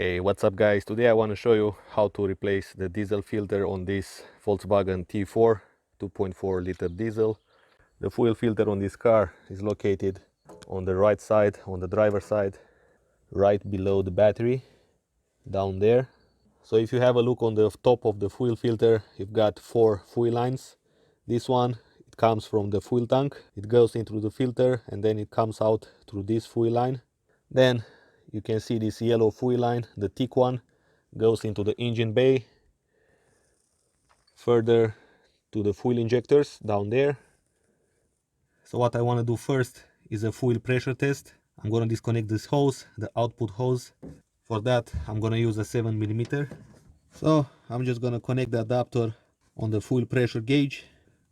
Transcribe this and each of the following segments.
Hey, what's up guys? Today I want to show you how to replace the diesel filter on this Volkswagen T4 2.4 liter diesel. The fuel filter on this car is located on the right side, on the driver's side, right below the battery, down there. So if you have a look on the top of the fuel filter, you've got 4 fuel lines. This one, it comes from the fuel tank, it goes into the filter and then it comes out through this fuel line. Then you can see this yellow fuel line, the thick one, goes into the engine bay, further to the fuel injectors down there. So what I want to do first is a fuel pressure test. I'm going to disconnect this hose, the output hose. For that I'm going to use a 7mm. So I'm just going to connect the adapter on the fuel pressure gauge.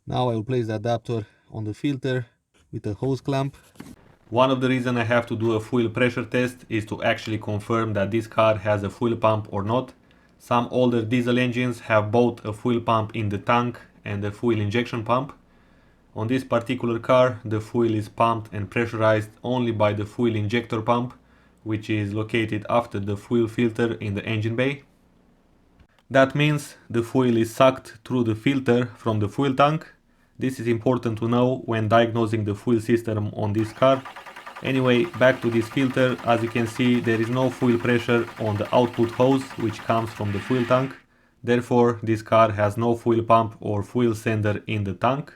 Now I will place the adapter on the filter with a hose clamp. One of the reasons I have to do a fuel pressure test is to actually confirm that this car has a fuel pump or not. Some older diesel engines have both a fuel pump in the tank and a fuel injection pump. On this particular car, the fuel is pumped and pressurized only by the fuel injector pump, which is located after the fuel filter in the engine bay. That means the fuel is sucked through the filter from the fuel tank. This is important to know when diagnosing the fuel system on this car. Anyway, back to this filter. As you can see, there is no fuel pressure on the output hose which comes from the fuel tank. Therefore, this car has no fuel pump or fuel sender in the tank.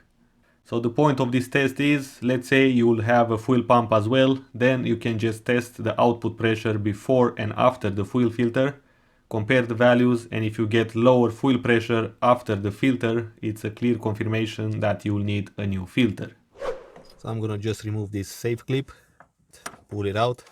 So the point of this test is, let's say you will have a fuel pump as well, then you can just test the output pressure before and after the fuel filter. Compare the values, and if you get lower fuel pressure after the filter, it's a clear confirmation that you will need a new filter. So I'm gonna just remove this safe clip, pull it out.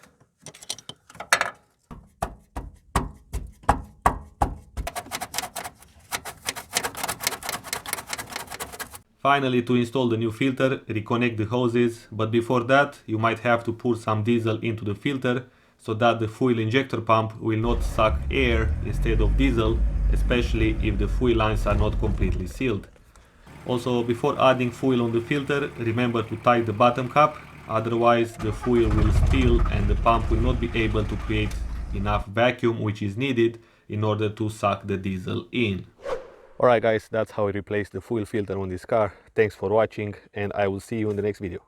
Finally, to install the new filter, reconnect the hoses, but before that you might have to pour some diesel into the filter so that the fuel injector pump will not suck air instead of diesel, especially if the fuel lines are not completely sealed. Also, before adding fuel on the filter, remember to tie the bottom cap, otherwise the fuel will spill and the pump will not be able to create enough vacuum which is needed in order to suck the diesel in. Alright guys, that's how I replaced the fuel filter on this car. Thanks for watching and I will see you in the next video.